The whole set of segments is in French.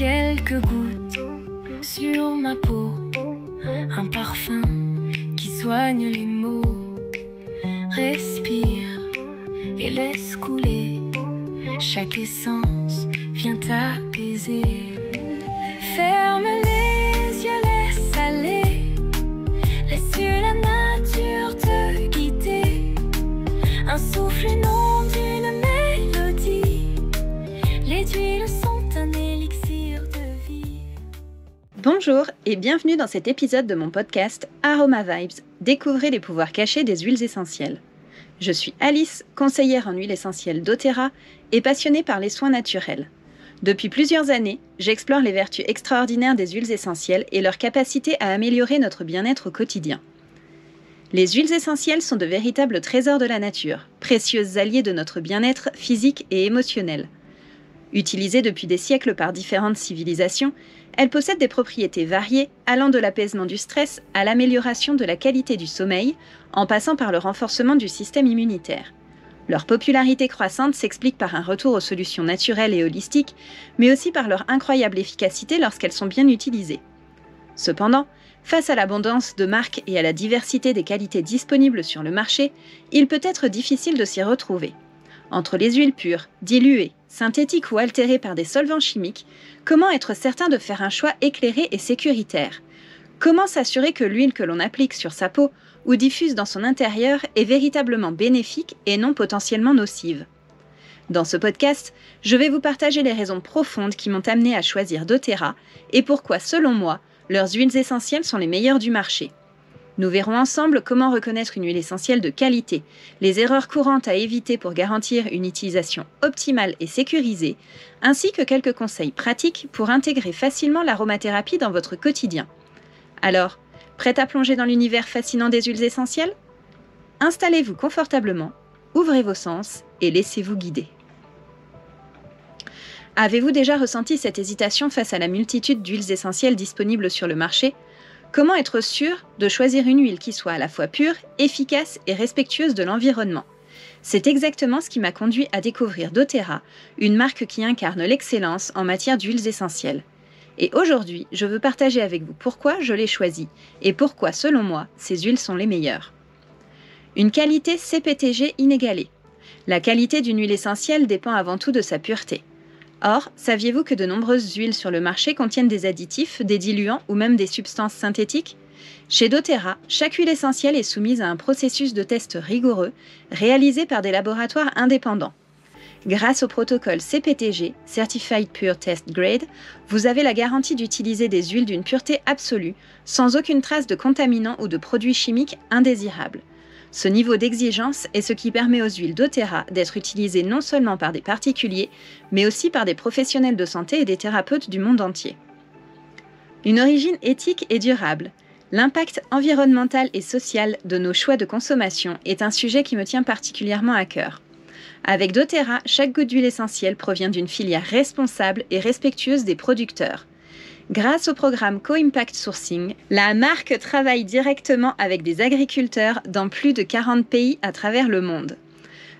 quelques gouttes sur ma peau, un parfum qui soigne les maux. Respire et laisse couler, chaque essence vient t'apaiser. Ferme les yeux, laisse aller, laisse la nature te guider. Un souffle, une onde, une mélodie, les huiles sont un élixir de vie. Bonjour et bienvenue dans cet épisode de mon podcast Aroma Vibes, découvrez les pouvoirs cachés des huiles essentielles. Je suis Alice, conseillère en huile essentielle d'Oterra et passionnée par les soins naturels. Depuis plusieurs années, j'explore les vertus extraordinaires des huiles essentielles et leur capacité à améliorer notre bien-être au quotidien. Les huiles essentielles sont de véritables trésors de la nature, précieuses alliées de notre bien-être physique et émotionnel. Utilisées depuis des siècles par différentes civilisations, elles possèdent des propriétés variées, allant de l'apaisement du stress à l'amélioration de la qualité du sommeil, en passant par le renforcement du système immunitaire. Leur popularité croissante s'explique par un retour aux solutions naturelles et holistiques, mais aussi par leur incroyable efficacité lorsqu'elles sont bien utilisées. Cependant, face à l'abondance de marques et à la diversité des qualités disponibles sur le marché, il peut être difficile de s'y retrouver. Entre les huiles pures, diluées, synthétiques ou altérées par des solvants chimiques, comment être certain de faire un choix éclairé et sécuritaire ? Comment s'assurer que l'huile que l'on applique sur sa peau ou diffuse dans son intérieur est véritablement bénéfique et non potentiellement nocive ? Dans ce podcast, je vais vous partager les raisons profondes qui m'ont amené à choisir d'Oterra et pourquoi, selon moi, leurs huiles essentielles sont les meilleures du marché. Nous verrons ensemble comment reconnaître une huile essentielle de qualité, les erreurs courantes à éviter pour garantir une utilisation optimale et sécurisée, ainsi que quelques conseils pratiques pour intégrer facilement l'aromathérapie dans votre quotidien. Alors, prête à plonger dans l'univers fascinant des huiles essentielles ? Installez-vous confortablement, ouvrez vos sens et laissez-vous guider. Avez-vous déjà ressenti cette hésitation face à la multitude d'huiles essentielles disponibles sur le marché ? Comment être sûr de choisir une huile qui soit à la fois pure, efficace et respectueuse de l'environnement ? C'est exactement ce qui m'a conduit à découvrir d'Oterra, une marque qui incarne l'excellence en matière d'huiles essentielles. Et aujourd'hui, je veux partager avec vous pourquoi je l'ai choisie et pourquoi, selon moi, ces huiles sont les meilleures. Une qualité CPTG inégalée. La qualité d'une huile essentielle dépend avant tout de sa pureté. Or, saviez-vous que de nombreuses huiles sur le marché contiennent des additifs, des diluants ou même des substances synthétiques ? Chez d'Oterra, chaque huile essentielle est soumise à un processus de test rigoureux, réalisé par des laboratoires indépendants. Grâce au protocole CPTG, Certified Pure Test Grade, vous avez la garantie d'utiliser des huiles d'une pureté absolue, sans aucune trace de contaminants ou de produits chimiques indésirables. Ce niveau d'exigence est ce qui permet aux huiles d'Oterra d'être utilisées non seulement par des particuliers, mais aussi par des professionnels de santé et des thérapeutes du monde entier. Une origine éthique et durable. L'impact environnemental et social de nos choix de consommation est un sujet qui me tient particulièrement à cœur. Avec d'Oterra, chaque goutte d'huile essentielle provient d'une filière responsable et respectueuse des producteurs. Grâce au programme Co-Impact Sourcing, la marque travaille directement avec des agriculteurs dans plus de 40 pays à travers le monde.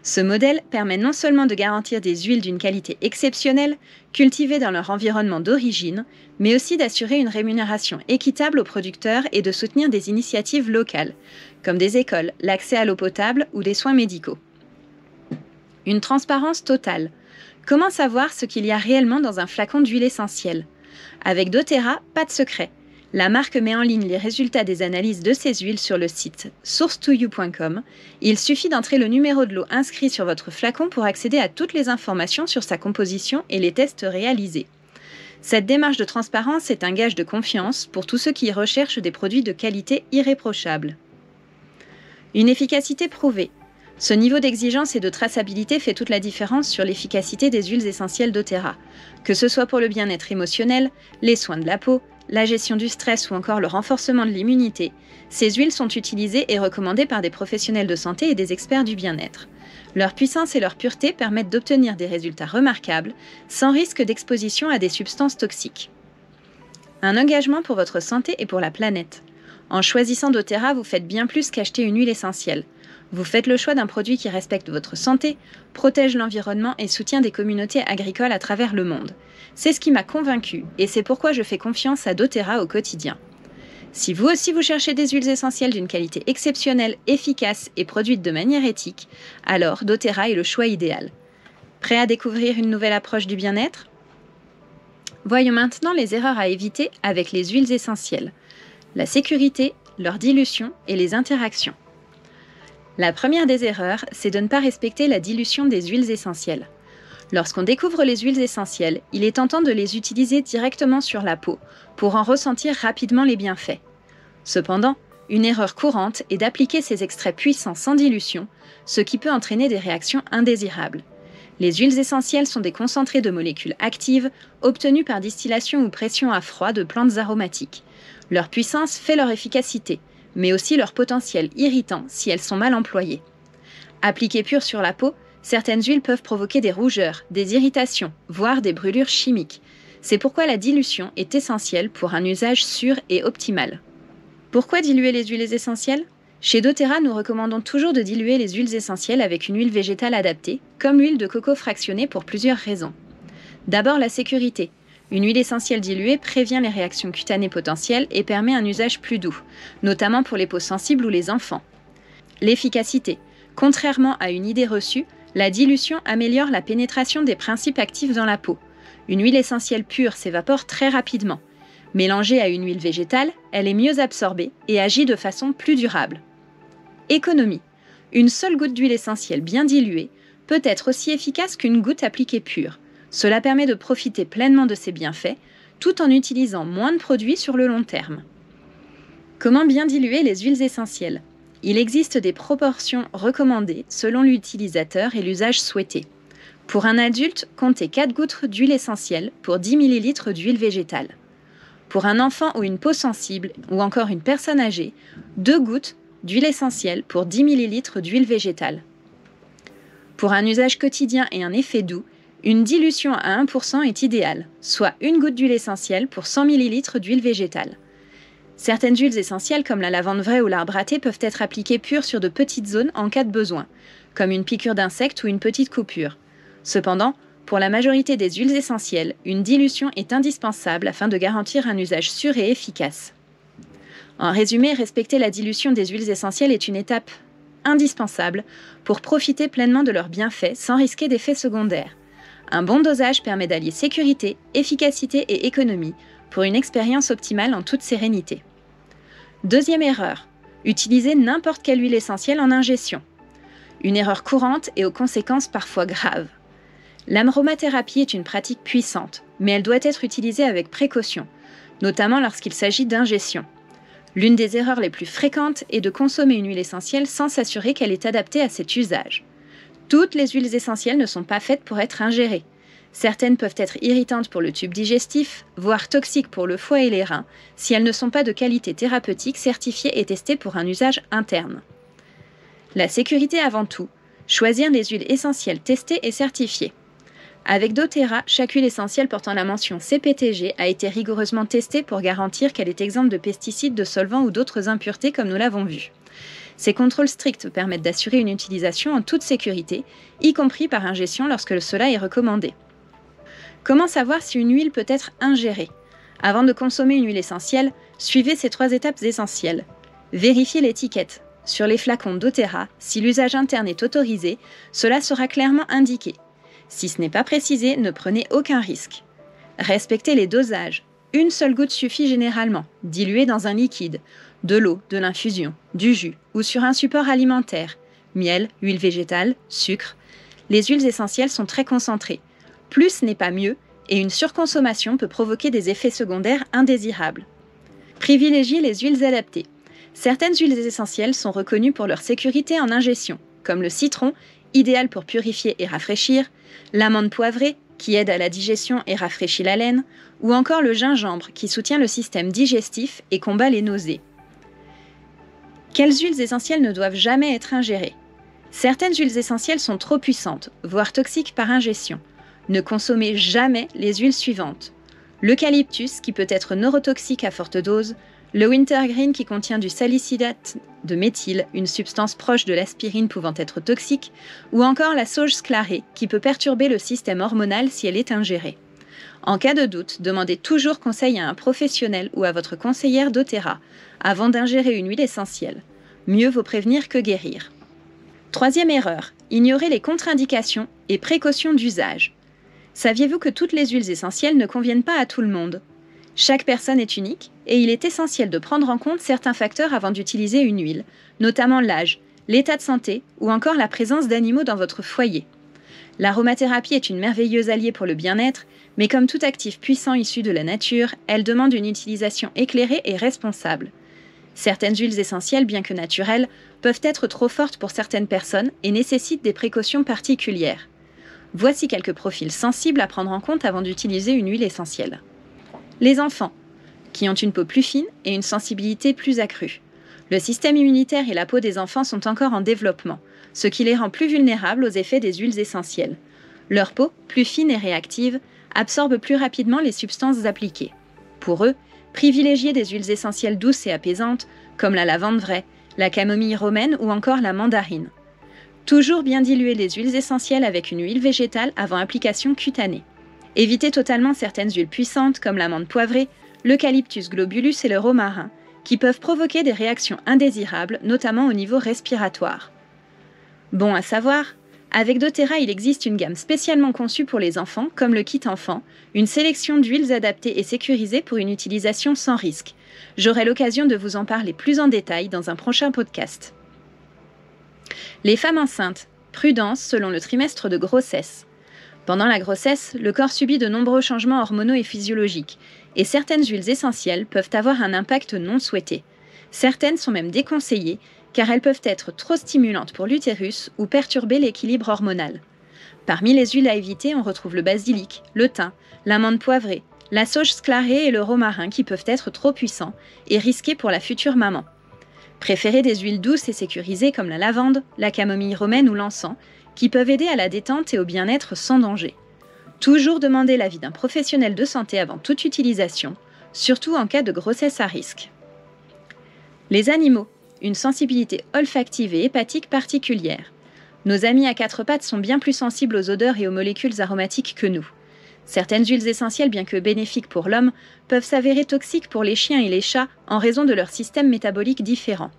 Ce modèle permet non seulement de garantir des huiles d'une qualité exceptionnelle, cultivées dans leur environnement d'origine, mais aussi d'assurer une rémunération équitable aux producteurs et de soutenir des initiatives locales, comme des écoles, l'accès à l'eau potable ou des soins médicaux. Une transparence totale. Comment savoir ce qu'il y a réellement dans un flacon d'huile essentielle ? Avec d'Oterra, pas de secret. La marque met en ligne les résultats des analyses de ces huiles sur le site source2you.com. Il suffit d'entrer le numéro de l'eau inscrit sur votre flacon pour accéder à toutes les informations sur sa composition et les tests réalisés. Cette démarche de transparence est un gage de confiance pour tous ceux qui recherchent des produits de qualité irréprochable. Une efficacité prouvée. Ce niveau d'exigence et de traçabilité fait toute la différence sur l'efficacité des huiles essentielles d'Oterra, que ce soit pour le bien-être émotionnel, les soins de la peau, la gestion du stress ou encore le renforcement de l'immunité. Ces huiles sont utilisées et recommandées par des professionnels de santé et des experts du bien-être. Leur puissance et leur pureté permettent d'obtenir des résultats remarquables, sans risque d'exposition à des substances toxiques. Un engagement pour votre santé et pour la planète. En choisissant d'Oterra, vous faites bien plus qu'acheter une huile essentielle. Vous faites le choix d'un produit qui respecte votre santé, protège l'environnement et soutient des communautés agricoles à travers le monde. C'est ce qui m'a convaincue et c'est pourquoi je fais confiance à doTERRA au quotidien. Si vous aussi vous cherchez des huiles essentielles d'une qualité exceptionnelle, efficace et produites de manière éthique, alors doTERRA est le choix idéal. Prêt à découvrir une nouvelle approche du bien-être ? Voyons maintenant les erreurs à éviter avec les huiles essentielles. La sécurité, leur dilution et les interactions. La première des erreurs, c'est de ne pas respecter la dilution des huiles essentielles. Lorsqu'on découvre les huiles essentielles, il est tentant de les utiliser directement sur la peau pour en ressentir rapidement les bienfaits. Cependant, une erreur courante est d'appliquer ces extraits puissants sans dilution, ce qui peut entraîner des réactions indésirables. Les huiles essentielles sont des concentrés de molécules actives obtenus par distillation ou pression à froid de plantes aromatiques. Leur puissance fait leur efficacité, mais aussi leur potentiel irritant si elles sont mal employées. Appliquées pures sur la peau, certaines huiles peuvent provoquer des rougeurs, des irritations, voire des brûlures chimiques. C'est pourquoi la dilution est essentielle pour un usage sûr et optimal. Pourquoi diluer les huiles essentielles ? Chez doTERRA, nous recommandons toujours de diluer les huiles essentielles avec une huile végétale adaptée, comme l'huile de coco fractionnée pour plusieurs raisons. D'abord, la sécurité. Une huile essentielle diluée prévient les réactions cutanées potentielles et permet un usage plus doux, notamment pour les peaux sensibles ou les enfants. L'efficacité. Contrairement à une idée reçue, la dilution améliore la pénétration des principes actifs dans la peau. Une huile essentielle pure s'évapore très rapidement. Mélangée à une huile végétale, elle est mieux absorbée et agit de façon plus durable. Économie. Une seule goutte d'huile essentielle bien diluée peut être aussi efficace qu'une goutte appliquée pure. Cela permet de profiter pleinement de ses bienfaits, tout en utilisant moins de produits sur le long terme. Comment bien diluer les huiles essentielles ? Il existe des proportions recommandées selon l'utilisateur et l'usage souhaité. Pour un adulte, comptez 4 gouttes d'huile essentielle pour 10 ml d'huile végétale. Pour un enfant ou une peau sensible, ou encore une personne âgée, 2 gouttes d'huile essentielle pour 10 ml d'huile végétale. Pour un usage quotidien et un effet doux, une dilution à 1% est idéale, soit 1 goutte d'huile essentielle pour 100 ml d'huile végétale. Certaines huiles essentielles comme la lavande vraie ou l'arbre à thé peuvent être appliquées pures sur de petites zones en cas de besoin, comme une piqûre d'insecte ou une petite coupure. Cependant, pour la majorité des huiles essentielles, une dilution est indispensable afin de garantir un usage sûr et efficace. En résumé, respecter la dilution des huiles essentielles est une étape indispensable pour profiter pleinement de leurs bienfaits sans risquer d'effets secondaires. Un bon dosage permet d'allier sécurité, efficacité et économie pour une expérience optimale en toute sérénité. Deuxième erreur, utiliser n'importe quelle huile essentielle en ingestion. Une erreur courante et aux conséquences parfois graves. L'aromathérapie est une pratique puissante, mais elle doit être utilisée avec précaution, notamment lorsqu'il s'agit d'ingestion. L'une des erreurs les plus fréquentes est de consommer une huile essentielle sans s'assurer qu'elle est adaptée à cet usage. Toutes les huiles essentielles ne sont pas faites pour être ingérées. Certaines peuvent être irritantes pour le tube digestif, voire toxiques pour le foie et les reins, si elles ne sont pas de qualité thérapeutique certifiée et testée pour un usage interne. La sécurité avant tout. Choisir des huiles essentielles testées et certifiées. Avec doTERRA, chaque huile essentielle portant la mention CPTG a été rigoureusement testée pour garantir qu'elle est exempte de pesticides, de solvants ou d'autres impuretés comme nous l'avons vu. Ces contrôles stricts permettent d'assurer une utilisation en toute sécurité, y compris par ingestion lorsque cela est recommandé. Comment savoir si une huile peut être ingérée ? Avant de consommer une huile essentielle, suivez ces 3 étapes essentielles. Vérifiez l'étiquette. Sur les flacons doTERRA, si l'usage interne est autorisé, cela sera clairement indiqué. Si ce n'est pas précisé, ne prenez aucun risque. Respectez les dosages. Une seule goutte suffit généralement, diluée dans un liquide, de l'eau, de l'infusion, du jus ou sur un support alimentaire, miel, huile végétale, sucre. Les huiles essentielles sont très concentrées. Plus n'est pas mieux et une surconsommation peut provoquer des effets secondaires indésirables. Privilégiez les huiles adaptées. Certaines huiles essentielles sont reconnues pour leur sécurité en ingestion, comme le citron, idéal pour purifier et rafraîchir, l'amande poivrée, qui aide à la digestion et rafraîchit la laine, ou encore le gingembre, qui soutient le système digestif et combat les nausées. Quelles huiles essentielles ne doivent jamais être ingérées ? Certaines huiles essentielles sont trop puissantes, voire toxiques par ingestion. Ne consommez jamais les huiles suivantes. L'eucalyptus, qui peut être neurotoxique à forte dose, Le wintergreen qui contient du salicylate de méthyle, une substance proche de l'aspirine pouvant être toxique, ou encore la sauge sclarée qui peut perturber le système hormonal si elle est ingérée. En cas de doute, demandez toujours conseil à un professionnel ou à votre conseillère doTERRA avant d'ingérer une huile essentielle. Mieux vaut prévenir que guérir. Troisième erreur, ignorer les contre-indications et précautions d'usage. Saviez-vous que toutes les huiles essentielles ne conviennent pas à tout le monde ? Chaque personne est unique et il est essentiel de prendre en compte certains facteurs avant d'utiliser une huile, notamment l'âge, l'état de santé ou encore la présence d'animaux dans votre foyer. L'aromathérapie est une merveilleuse alliée pour le bien-être, mais comme tout actif puissant issu de la nature, elle demande une utilisation éclairée et responsable. Certaines huiles essentielles, bien que naturelles, peuvent être trop fortes pour certaines personnes et nécessitent des précautions particulières. Voici quelques profils sensibles à prendre en compte avant d'utiliser une huile essentielle. Les enfants, qui ont une peau plus fine et une sensibilité plus accrue. Le système immunitaire et la peau des enfants sont encore en développement, ce qui les rend plus vulnérables aux effets des huiles essentielles. Leur peau, plus fine et réactive, absorbe plus rapidement les substances appliquées. Pour eux, privilégiez des huiles essentielles douces et apaisantes, comme la lavande vraie, la camomille romaine ou encore la mandarine. Toujours bien diluer les huiles essentielles avec une huile végétale avant application cutanée. Évitez totalement certaines huiles puissantes comme l'amande poivrée, l'eucalyptus globulus et le romarin, qui peuvent provoquer des réactions indésirables, notamment au niveau respiratoire. Bon à savoir, avec doTERRA, il existe une gamme spécialement conçue pour les enfants, comme le kit enfant, une sélection d'huiles adaptées et sécurisées pour une utilisation sans risque. J'aurai l'occasion de vous en parler plus en détail dans un prochain podcast. Les femmes enceintes, prudence selon le trimestre de grossesse. Pendant la grossesse, le corps subit de nombreux changements hormonaux et physiologiques, et certaines huiles essentielles peuvent avoir un impact non souhaité. Certaines sont même déconseillées, car elles peuvent être trop stimulantes pour l'utérus ou perturber l'équilibre hormonal. Parmi les huiles à éviter, on retrouve le basilic, le thym, l'amande poivrée, la sauge sclarée et le romarin qui peuvent être trop puissants et risqués pour la future maman. Préférez des huiles douces et sécurisées comme la lavande, la camomille romaine ou l'encens, qui peuvent aider à la détente et au bien-être sans danger. Toujours demandez l'avis d'un professionnel de santé avant toute utilisation, surtout en cas de grossesse à risque. Les animaux, une sensibilité olfactive et hépatique particulière. Nos amis à quatre pattes sont bien plus sensibles aux odeurs et aux molécules aromatiques que nous. Certaines huiles essentielles, bien que bénéfiques pour l'homme, peuvent s'avérer toxiques pour les chiens et les chats en raison de leur système métabolique différent.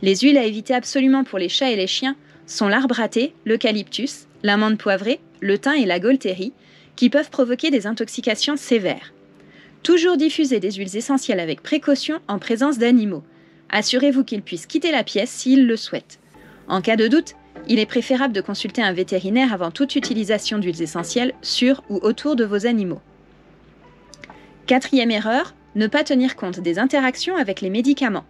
Les huiles à éviter absolument pour les chats et les chiens sont l'arbre à thé, l'eucalyptus, l'amande poivrée, le thym et la gaultérie, qui peuvent provoquer des intoxications sévères. Toujours diffuser des huiles essentielles avec précaution en présence d'animaux. Assurez-vous qu'ils puissent quitter la pièce s'ils le souhaitent. En cas de doute, il est préférable de consulter un vétérinaire avant toute utilisation d'huiles essentielles sur ou autour de vos animaux. Quatrième erreur, ne pas tenir compte des interactions avec les médicaments.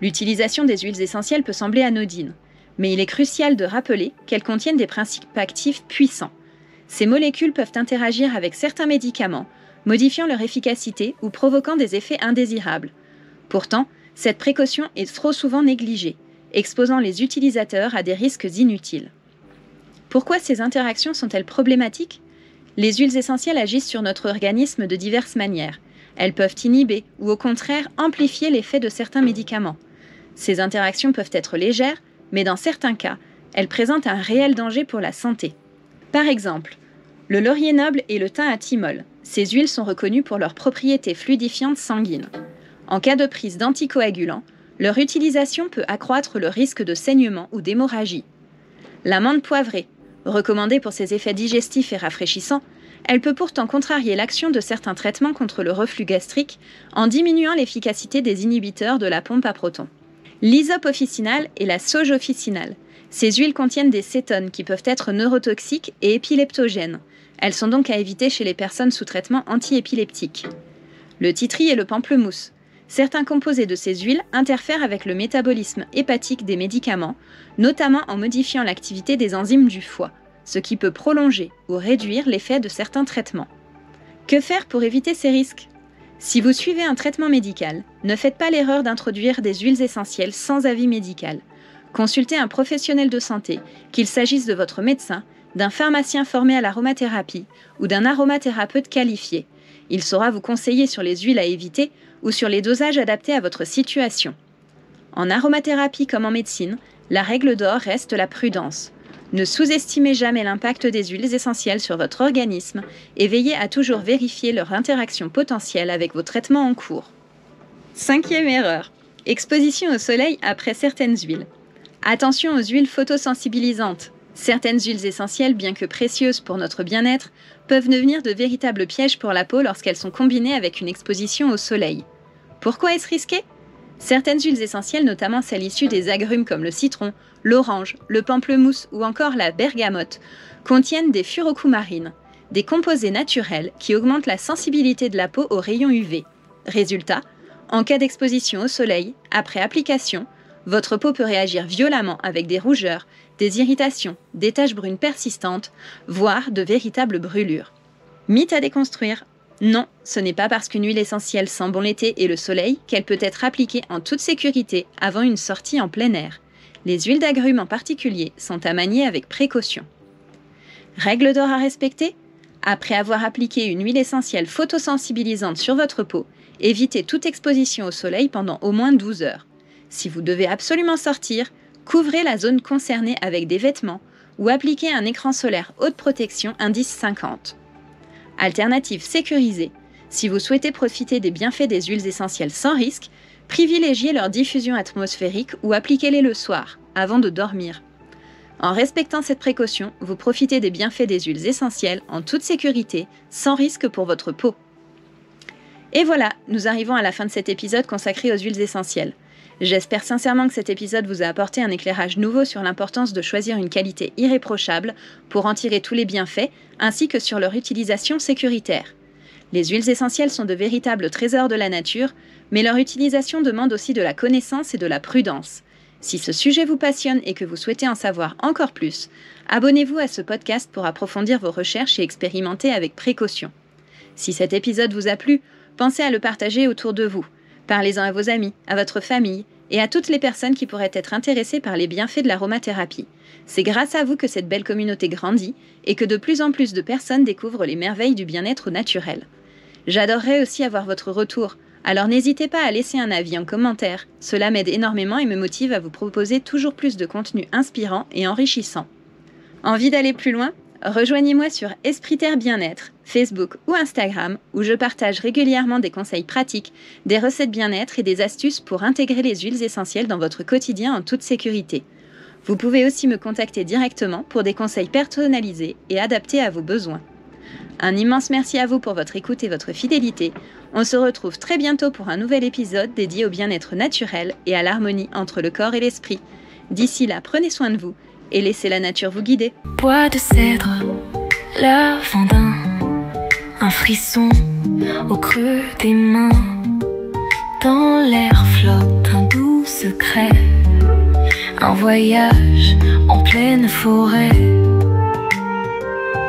L'utilisation des huiles essentielles peut sembler anodine, mais il est crucial de rappeler qu'elles contiennent des principes actifs puissants. Ces molécules peuvent interagir avec certains médicaments, modifiant leur efficacité ou provoquant des effets indésirables. Pourtant, cette précaution est trop souvent négligée, exposant les utilisateurs à des risques inutiles. Pourquoi ces interactions sont-elles problématiques ? Les huiles essentielles agissent sur notre organisme de diverses manières. Elles peuvent inhiber ou au contraire amplifier l'effet de certains médicaments. Ces interactions peuvent être légères, mais dans certains cas, elles présentent un réel danger pour la santé. Par exemple, le laurier noble et le thym à thymol. Ces huiles sont reconnues pour leurs propriétés fluidifiantes sanguines. En cas de prise d'anticoagulants, leur utilisation peut accroître le risque de saignement ou d'hémorragie. L'amande poivrée, recommandée pour ses effets digestifs et rafraîchissants, elle peut pourtant contrarier l'action de certains traitements contre le reflux gastrique en diminuant l'efficacité des inhibiteurs de la pompe à protons. L'hysope officinale et la sauge officinale. Ces huiles contiennent des cétones qui peuvent être neurotoxiques et épileptogènes. Elles sont donc à éviter chez les personnes sous traitement antiépileptique. Le titri et le pamplemousse. Certains composés de ces huiles interfèrent avec le métabolisme hépatique des médicaments, notamment en modifiant l'activité des enzymes du foie, ce qui peut prolonger ou réduire l'effet de certains traitements. Que faire pour éviter ces risques ? Si vous suivez un traitement médical, ne faites pas l'erreur d'introduire des huiles essentielles sans avis médical. Consultez un professionnel de santé, qu'il s'agisse de votre médecin, d'un pharmacien formé à l'aromathérapie ou d'un aromathérapeute qualifié. Il saura vous conseiller sur les huiles à éviter ou sur les dosages adaptés à votre situation. En aromathérapie comme en médecine, la règle d'or reste la prudence. Ne sous-estimez jamais l'impact des huiles essentielles sur votre organisme et veillez à toujours vérifier leur interaction potentielle avec vos traitements en cours. 5e erreur. Exposition au soleil après certaines huiles. Attention aux huiles photosensibilisantes. Certaines huiles essentielles, bien que précieuses pour notre bien-être, peuvent devenir de véritables pièges pour la peau lorsqu'elles sont combinées avec une exposition au soleil. Pourquoi est-ce risqué ? Certaines huiles essentielles, notamment celles issues des agrumes comme le citron, l'orange, le pamplemousse ou encore la bergamote, contiennent des furocoumarines, des composés naturels qui augmentent la sensibilité de la peau aux rayons UV. Résultat, en cas d'exposition au soleil, après application, votre peau peut réagir violemment avec des rougeurs, des irritations, des taches brunes persistantes, voire de véritables brûlures. Mythe à déconstruire. Non, ce n'est pas parce qu'une huile essentielle sent bon l'été et le soleil qu'elle peut être appliquée en toute sécurité avant une sortie en plein air. Les huiles d'agrumes en particulier sont à manier avec précaution. Règle d'or à respecter ? Après avoir appliqué une huile essentielle photosensibilisante sur votre peau, évitez toute exposition au soleil pendant au moins 12 heures. Si vous devez absolument sortir, couvrez la zone concernée avec des vêtements ou appliquez un écran solaire haute protection indice 50. Alternative sécurisée. Si vous souhaitez profiter des bienfaits des huiles essentielles sans risque, privilégiez leur diffusion atmosphérique ou appliquez-les le soir, avant de dormir. En respectant cette précaution, vous profitez des bienfaits des huiles essentielles en toute sécurité, sans risque pour votre peau. Et voilà, nous arrivons à la fin de cet épisode consacré aux huiles essentielles. J'espère sincèrement que cet épisode vous a apporté un éclairage nouveau sur l'importance de choisir une qualité irréprochable pour en tirer tous les bienfaits, ainsi que sur leur utilisation sécuritaire. Les huiles essentielles sont de véritables trésors de la nature, mais leur utilisation demande aussi de la connaissance et de la prudence. Si ce sujet vous passionne et que vous souhaitez en savoir encore plus, abonnez-vous à ce podcast pour approfondir vos recherches et expérimenter avec précaution. Si cet épisode vous a plu, pensez à le partager autour de vous. Parlez-en à vos amis, à votre famille et à toutes les personnes qui pourraient être intéressées par les bienfaits de l'aromathérapie. C'est grâce à vous que cette belle communauté grandit et que de plus en plus de personnes découvrent les merveilles du bien-être naturel. J'adorerais aussi avoir votre retour, alors n'hésitez pas à laisser un avis en commentaire. Cela m'aide énormément et me motive à vous proposer toujours plus de contenu inspirant et enrichissant. Envie d'aller plus loin ? Rejoignez-moi sur Esprit Terre Bien-être, Facebook ou Instagram, où je partage régulièrement des conseils pratiques, des recettes bien-être et des astuces pour intégrer les huiles essentielles dans votre quotidien en toute sécurité. Vous pouvez aussi me contacter directement pour des conseils personnalisés et adaptés à vos besoins. Un immense merci à vous pour votre écoute et votre fidélité. On se retrouve très bientôt pour un nouvel épisode dédié au bien-être naturel et à l'harmonie entre le corps et l'esprit. D'ici là, prenez soin de vous et laissez la nature vous guider. Bois de cèdre, lavandin, un frisson au creux des mains. Dans l'air flotte un doux secret, un voyage en pleine forêt.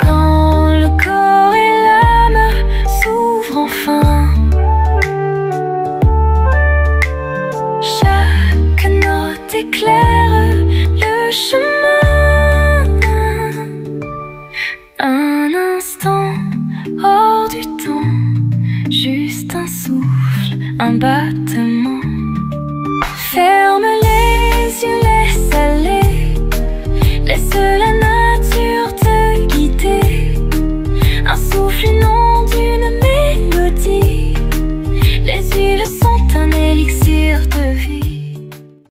Quand le corps et l'âme s'ouvrent enfin, chaque note éclaire le chemin. Un instant hors du temps, juste un souffle, un battement.